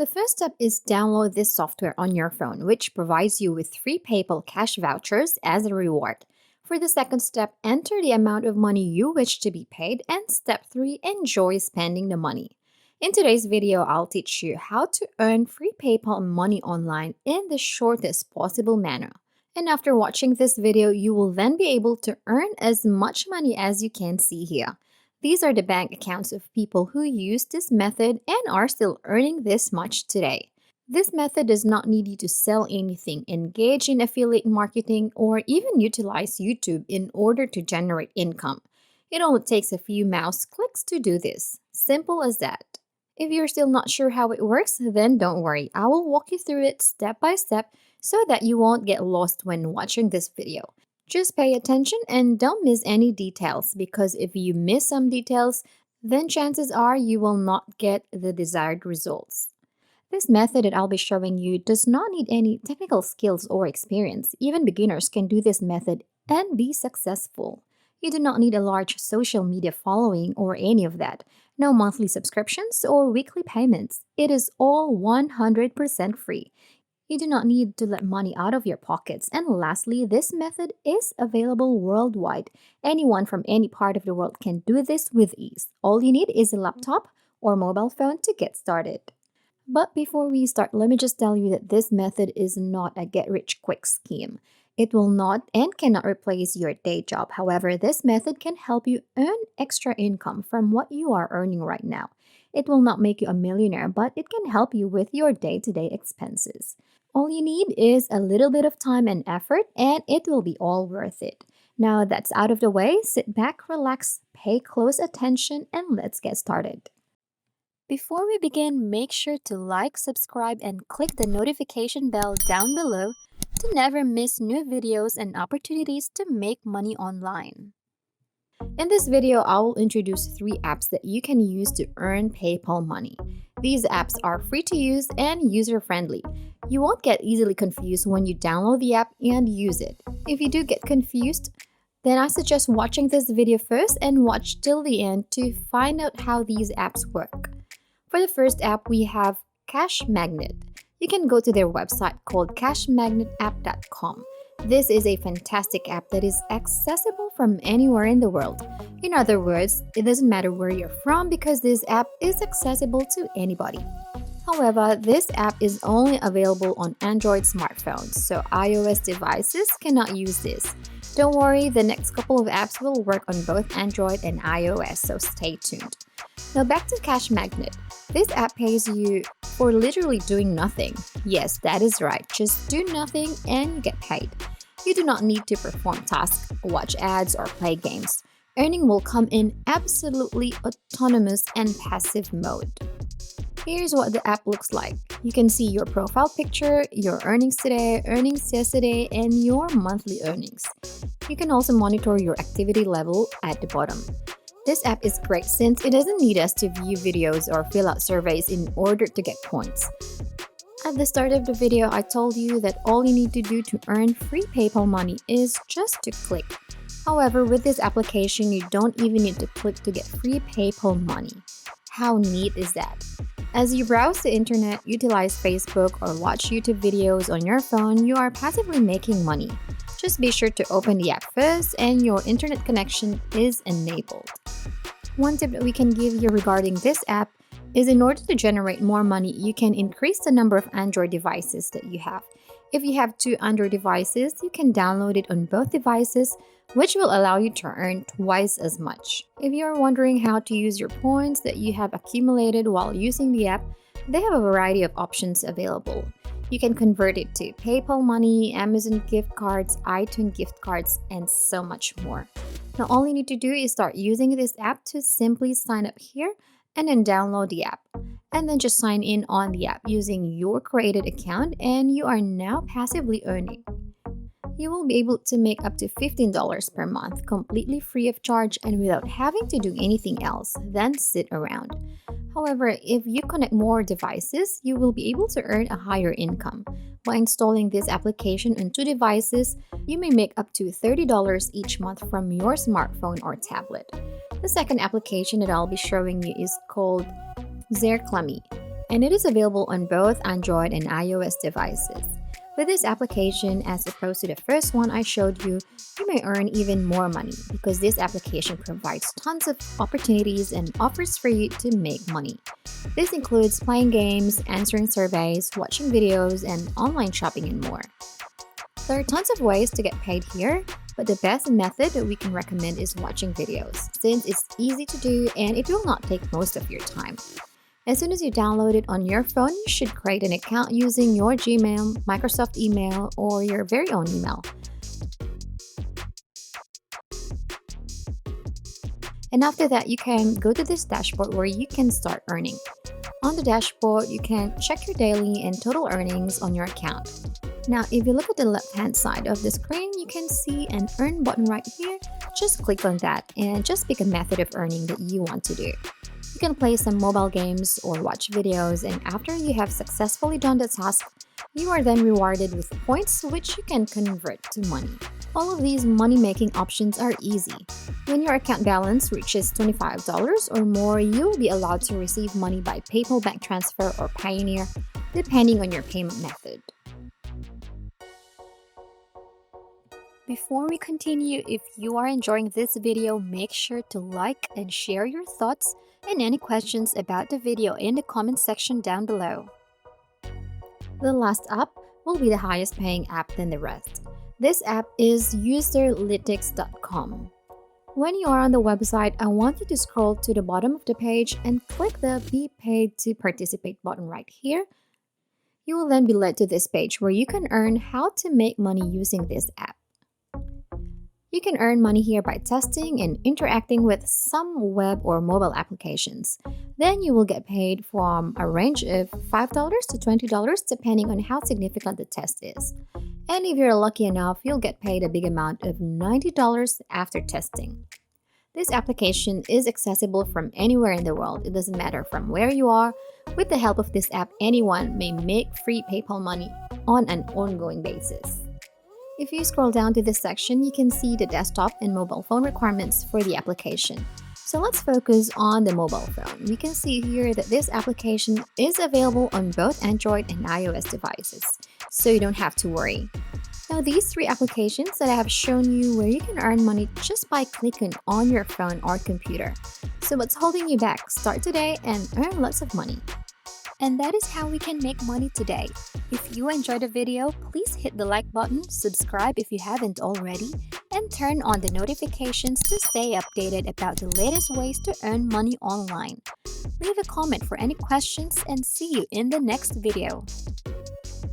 The first step is download this software on your phone, which provides you with free PayPal cash vouchers as a reward. For the second step, enter the amount of money you wish to be paid, and step 3, enjoy spending the money. In today's video, I'll teach you how to earn free PayPal money online in the shortest possible manner. And after watching this video, you will then be able to earn as much money as you can see here. These are the bank accounts of people who use this method and are still earning this much today. This method does not need you to sell anything, engage in affiliate marketing, or even utilize YouTube in order to generate income. It only takes a few mouse clicks to do this. Simple as that. If you're still not sure how it works, then don't worry. I will walk you through it step by step so that you won't get lost when watching this video. Just pay attention and don't miss any details, because if you miss some details, then chances are you will not get the desired results. This method that I'll be showing you does not need any technical skills or experience. Even beginners can do this method and be successful. You do not need a large social media following or any of that. No monthly subscriptions or weekly payments. It is all 100% free. You do not need to let money out of your pockets. And lastly, this method is available worldwide. Anyone from any part of the world can do this with ease. All you need is a laptop or mobile phone to get started. But before we start, let me just tell you that this method is not a get-rich-quick scheme. It will not and cannot replace your day job. However, this method can help you earn extra income from what you are earning right now. It will not make you a millionaire, but it can help you with your day-to-day expenses. All you need is a little bit of time and effort, and it will be all worth it. Now that's out of the way, sit back, relax, pay close attention, and let's get started. Before we begin, make sure to like, subscribe, and click the notification bell down below to never miss new videos and opportunities to make money online. In this video, I will introduce 3 apps that you can use to earn PayPal money. These apps are free to use and user-friendly. You won't get easily confused when you download the app and use it. If you do get confused, then I suggest watching this video first and watch till the end to find out how these apps work. For the first app, we have Cash Magnet. You can go to their website called cashmagnetapp.com. This is a fantastic app that is accessible from anywhere in the world. In other words, it doesn't matter where you're from because this app is accessible to anybody. However, this app is only available on Android smartphones, so iOS devices cannot use this. Don't worry, the next couple of apps will work on both Android and iOS, so stay tuned. Now back to Cash Magnet. This app pays you for literally doing nothing. Yes, that is right. Just do nothing and you get paid. You do not need to perform tasks, watch ads, or play games. Earning will come in absolutely autonomous and passive mode. Here's what the app looks like. You can see your profile picture, your earnings today, earnings yesterday, and your monthly earnings. You can also monitor your activity level at the bottom. This app is great since it doesn't need us to view videos or fill out surveys in order to get points. At the start of the video, I told you that all you need to do to earn free PayPal money is just to click. However, with this application, you don't even need to click to get free PayPal money. How neat is that? As you browse the internet, utilize Facebook, or watch YouTube videos on your phone, you are passively making money. Just be sure to open the app first and your internet connection is enabled. One tip that we can give you regarding this app is in order to generate more money, you can increase the number of Android devices that you have. If you have 2 Android devices, you can download it on both devices, which will allow you to earn twice as much. If you are wondering how to use your points that you have accumulated while using the app, they have a variety of options available. You can convert it to PayPal money, Amazon gift cards, iTunes gift cards, and so much more. Now, all you need to do is start using this app to simply sign up here and then download the app. And then just sign in on the app using your created account, and you are now passively earning. You will be able to make up to $15 per month completely free of charge and without having to do anything else than sit around. However, if you connect more devices, you will be able to earn a higher income. By installing this application on 2 devices, you may make up to $30 each month from your smartphone or tablet. The second application that I'll be showing you is called SERLYTICS. and it is available on both Android and iOS devices. With this application, as opposed to the first one I showed you, you may earn even more money because this application provides tons of opportunities and offers for you to make money. This includes playing games, answering surveys, watching videos, and online shopping and more. There are tons of ways to get paid here, but the best method that we can recommend is watching videos, since it's easy to do and it will not take most of your time. As soon as you download it on your phone, you should create an account using your Gmail, Microsoft email, or your very own email. And after that, you can go to this dashboard where you can start earning. On the dashboard, you can check your daily and total earnings on your account. Now, if you look at the left-hand side of the screen, you can see an earn button right here. Just click on that and just pick a method of earning that you want to do. You can play some mobile games or watch videos, and after you have successfully done the task, you are then rewarded with points which you can convert to money. All of these money-making options are easy. When your account balance reaches $25 or more, you'll be allowed to receive money by PayPal bank transfer or Payoneer, depending on your payment method. Before we continue, if you are enjoying this video, make sure to like and share your thoughts and any questions about the video in the comment section down below. The last app will be the highest paying app than the rest. This app is SERLYTICS.com. When you are on the website, I want you to scroll to the bottom of the page and click the Be Paid to Participate button right here. You will then be led to this page where you can earn how to make money using this app. You can earn money here by testing and interacting with some web or mobile applications. Then you will get paid from a range of $5 to $20 depending on how significant the test is. And if you're lucky enough, you'll get paid a big amount of $90 after testing. This application is accessible from anywhere in the world. It doesn't matter from where you are. With the help of this app, anyone may make free PayPal money on an ongoing basis. If you scroll down to this section, you can see the desktop and mobile phone requirements for the application. So let's focus on the mobile phone. We can see here that this application is available on both Android and iOS devices, so you don't have to worry. Now, these three applications that I have shown you where you can earn money just by clicking on your phone or computer. So what's holding you back? Start today and earn lots of money. And that is how we can make money today. If you enjoyed the video, please hit the like button, subscribe if you haven't already, and turn on the notifications to stay updated about the latest ways to earn money online. Leave a comment for any questions and see you in the next video.